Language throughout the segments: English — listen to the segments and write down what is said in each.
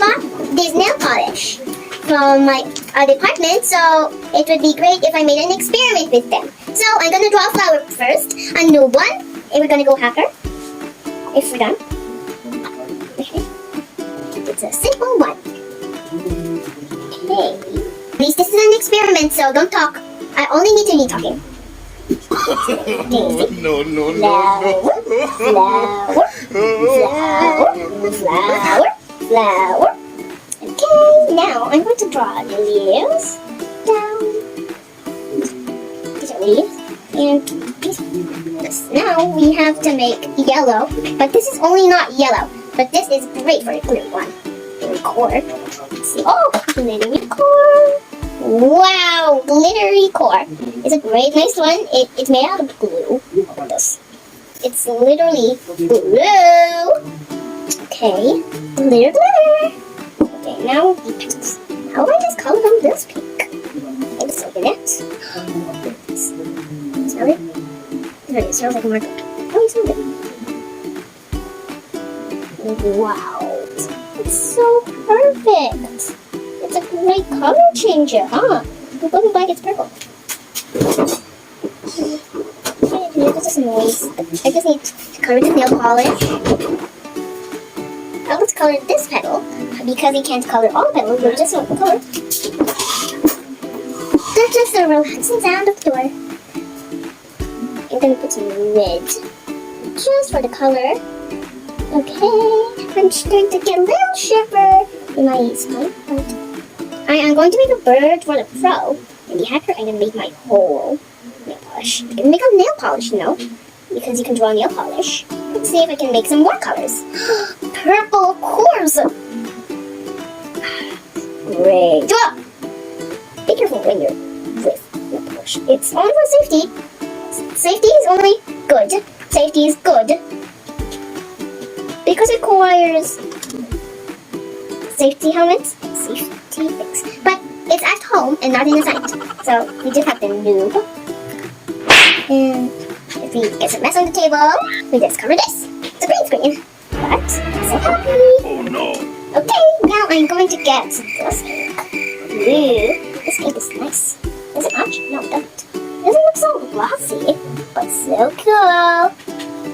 bought this nail polish from my department, so it would be great if I made an experiment with them. So I'm gonna draw a flower first, a new one, and we're gonna go hacker. If we're done. Okay. It's a simple one. Okay. At least this is an experiment, so don't talk. I only need to be talking. Daisy. No. Flower. Okay, now I'm going to draw the leaves down. These are leaves. And this. Now we have to make yellow, but this is only not yellow. But this is great for a glue one. Glittery core. Let's see. Oh, glittery core. Wow, glittery core. It's a great nice one. It's made out of glue. Look at this. It's literally glue. Okay, glitter. Okay, now the petals. How do I just color them this pink? Let's open it. Smell it? It smells like marker. Oh, you smelled it. Wow, it's so perfect. It's a great color changer, huh? It looks like it's purple. This is noise. I just need to color the nail polish. I'll just color this petal because you can't color all the petals. We're just one color. That's just the relaxing sound of the door. I'm gonna put some red just for the color. Okay, I'm starting to get a little shiver in my spine. I am going to make a bird for the pro. And the hacker, I'm going to make my whole nail polish. I'm going to make a nail polish, because you can draw nail polish. Let's see if I can make some more colors. Purple, of course! Great. Be careful when you're with nail polish. It's only for safety. Safety is only good. Safety is good. Because it requires safety helmets, safety things. But it's at home and not in the site. So we just have to noob. And if we get some mess on the table, we just cover this. It's a green screen. But I'm so happy. Oh no. Okay, now I'm going to get this ink. Ooh, this ink is nice. Does it match? No, it doesn't. It doesn't look so glossy, but so cool.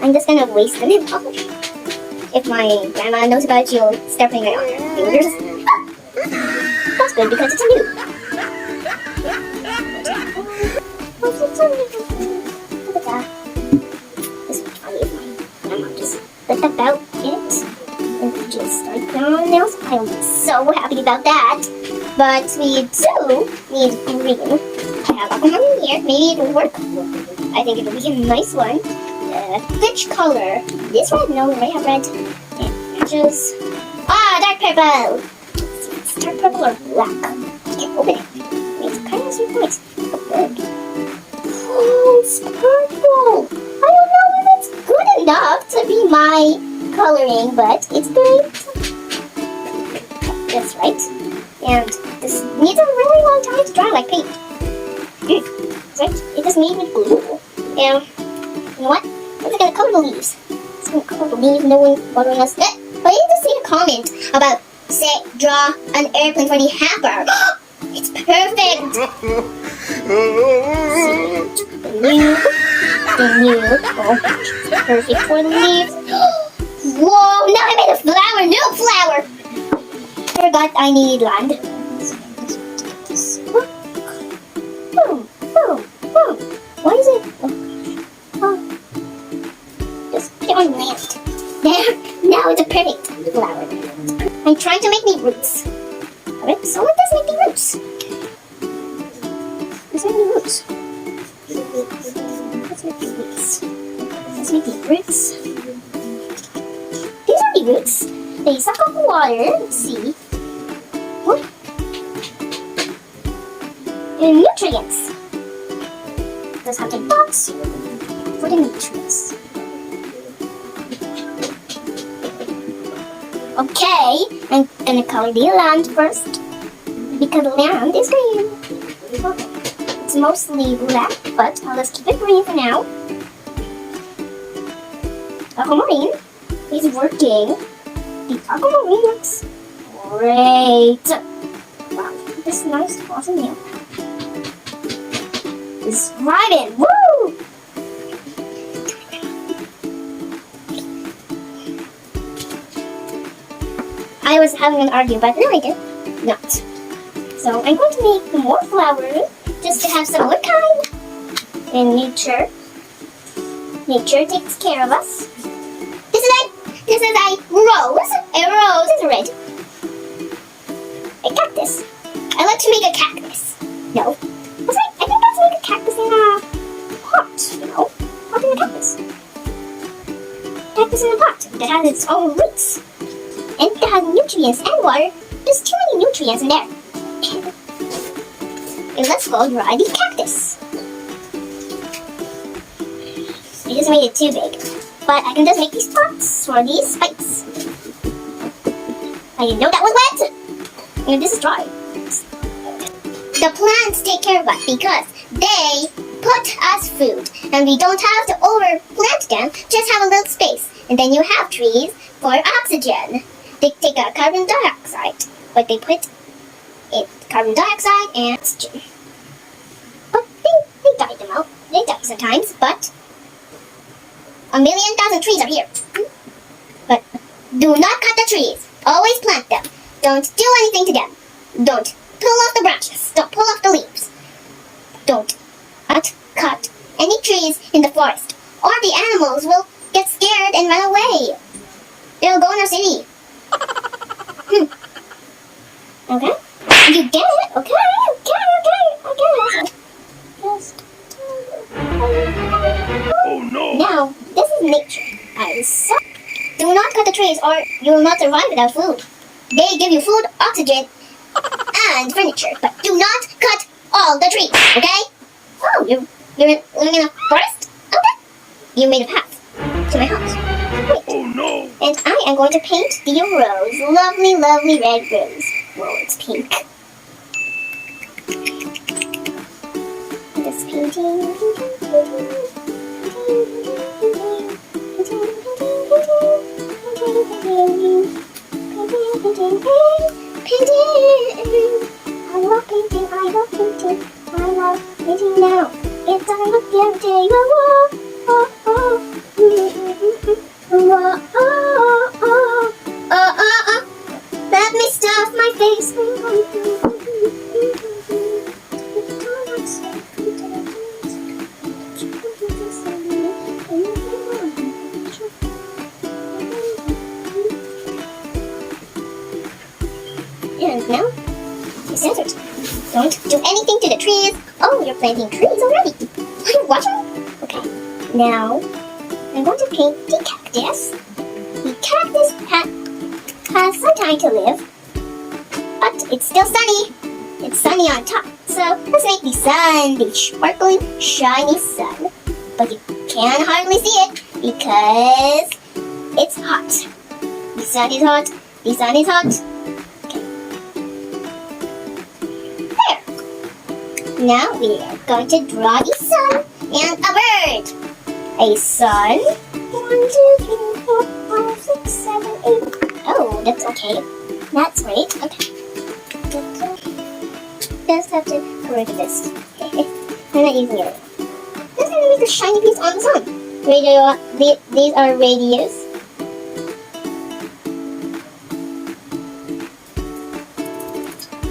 I'm just gonna waste the nail polish. If my grandma knows about it, she'll start putting it on her fingers. That's good because it's a new. This is funny if my grandma just let about it and just start putting on nails. I'm so happy about that. But we do need green. I have aquamarine here. Maybe it will work. I think it will be a nice one. Which color? This red? No, I have red. It matches. Dark purple! It's dark purple or black. Can't open it. It's kind of sweet nice. Oh, it's purple! I don't know if it's good enough to be my coloring, but it's great. That's right. And this needs a really long time to dry like paint. Right? It just made with glue. And you know what? I'm just gonna color the leaves. It's gonna color the leaves, no one's bothering us. But I need to see a comment about, say, draw an airplane for the hamper. It's perfect! The new, oh, it's perfect for the leaves. Whoa, now I made a flower, new flower! Forgot I need land. Boom, boom, boom. Why is it? Oh. Just put it on land. There, now it's a perfect flower. I'm trying to make me roots. Alright, so let us make the roots. Let's make the roots. Let's make the roots. Let's make the roots. These are the roots. They suck up the water. Let's see. What? And nutrients. Let's have the dots for the nutrients. Okay, I'm gonna color the land first because the land is green. Okay. It's mostly black, but let's keep it green for now. Aquamarine is working. The aquamarine looks great. Wow, this nice awesome meal. This ramen, woo! I was having an argument, but no, I did not. So I'm going to make more flour just to have some more time. And nature takes care of us. This is a rose. A rose is red. A cactus. I like to make a cactus. No. I think let's make a cactus in a pot, you know? Pot in a cactus. Cactus in a pot that has its own roots. And that has nutrients and water. There's too many nutrients in there. And let's go dry the cactus. I just made it too big. But I can just make these pots for these spikes. I didn't know that was wet! And this is dry. The plants take care of us because they put us food. And we don't have to overplant them, just have a little space. And then you have trees for oxygen. They take out carbon dioxide, but they put in carbon dioxide and oxygen. But they die them out. They die sometimes, but 1,000,000 trees are here. But do not cut the trees. Always plant them. Don't do anything to them. Don't pull off the branches. Don't pull off the leaves. Don't cut any trees in the forest, or the animals will get scared and run away. They'll go in our city. Okay? You get it? Okay, I get it. Just... Oh no! Now, this is nature. Do not cut the trees or you will not survive without food. They give you food, oxygen, and furniture, but do not cut all the trees, okay? Oh, you're living in a forest? Okay. You made a path to my house. Great. Oh no! And I am going to paint the rose. Lovely, lovely red rose. Whoa, it's pink. Just painting. I love painting now. It's time to get let me stuff my face. And now, it's answered. Don't do anything to the trees. Oh, you're planting trees already. Are you watching? Okay. Now, I'm going to paint the cactus. The cactus has some time to live, but it's still sunny. It's sunny on top. So let's make the sun, the sparkling, shiny sun. But you can hardly see it because it's hot. The sun is hot. The sun is hot. Now we are going to draw the sun and a bird. A sun. 1, 2, 3, 4, 5, 6, 7, 8. Oh, that's okay. That's great. Okay. Just have to correct this. I'm not using it. Just gonna make the shiny piece on the sun. These are radios.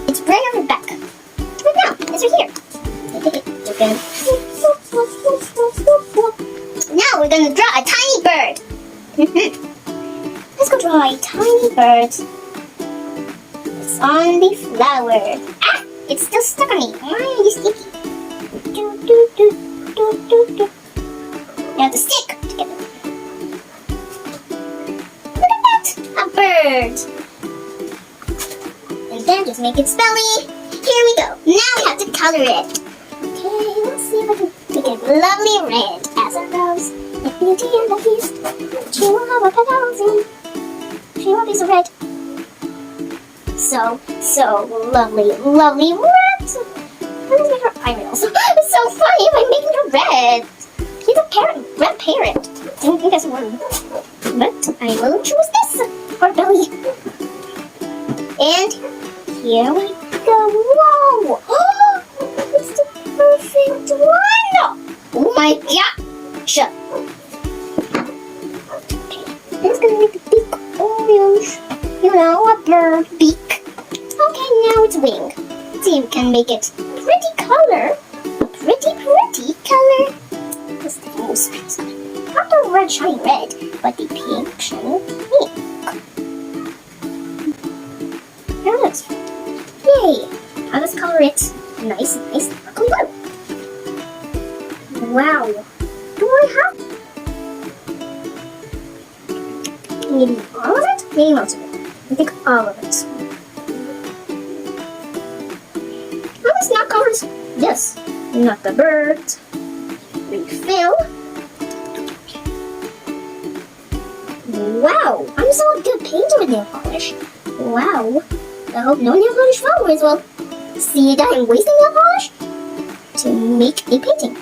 It's right on the back. Right now, it's right here. Now we're gonna draw a tiny bird. Let's go draw a tiny bird. It's on the flower. Ah! It's still stuck on me. Why are you sticky? You have to stick together. Look at that! A bird. And then just make its belly. Here we go. Now we have to color it. Okay, let's see if I can make it lovely red as a rose. The beauty and the beast. She will have a petals. She will be so red. So lovely, lovely red. Let's make her eyebrows. It's so funny by making her red. She's a parrot, red parrot. I don't think that's a word. But I will choose this. Her belly. And here we go. Whoa! It's the perfect one! Oh my gosh! Okay, it's gonna make a big orange, you know, a bird beak. Okay, now it's wing. Let's see if we can make it pretty color. A pretty color. This thing was not the red shiny red, but the pink shiny pink. There it is. Yay! Now let's color it nice sparkly blue. Wow. Do I have maybe all of it? Maybe most of it. I think all of it. Now let's not color this. Not the bird. Refill. Wow, I'm so good painter with nail polish. Wow. I hope no nail polish followers will see that I'm wasting nail polish to make a painting.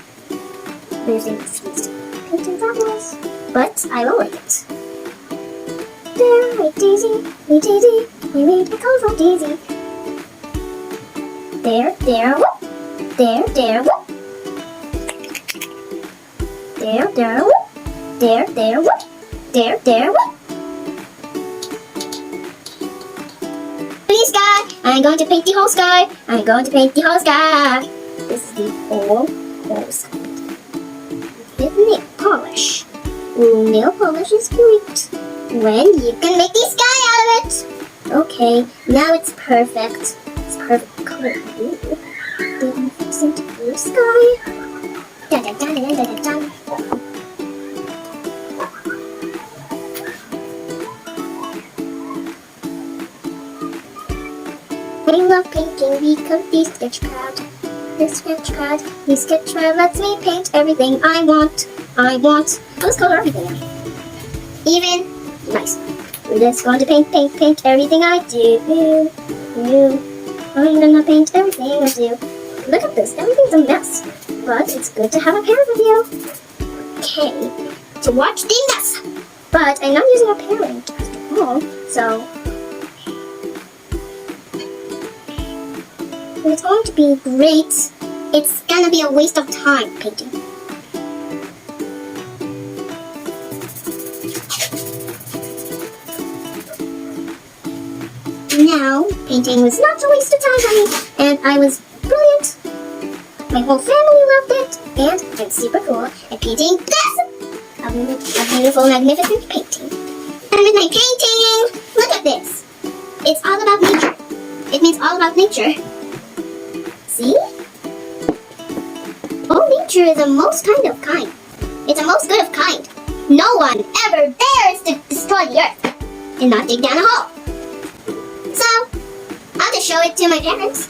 There's a feast painting fabulous, but I will like it. There, hey Daisy, we made a colorful daisy. There, whoop. There, whoop. There, whoop. There, whoop. There, whoop. Sky. I'm going to paint the whole sky. I'm going to paint the whole sky. This is the whole sky. With nail polish. Ooh, nail polish is great when you can make the sky out of it. Okay, now it's perfect. It's perfect color. Ooh. Then fix it to blue sky. Dun, dun, dun, dun, dun, dun, dun. I love painting because the sketch pad lets me paint everything I want. Let's color everything now. Even nice. We're just going to paint everything I do. I'm gonna paint everything I do. Look at this, everything's a mess. But it's good to have a parent with you. Okay, to watch the mess. But I'm not using a parent after all, so it's going to be great. It's gonna be a waste of time painting. Now, painting was not a waste of time, honey, and I was brilliant. My whole family loved it, and I'm super cool at painting this! A beautiful, magnificent painting. And with my painting, look at this. It's all about nature. It means all about nature. See? All nature is the most kind of kind. It's the most good of kind. No one ever dares to destroy the earth and not dig down a hole. So, I'll just show it to my parents.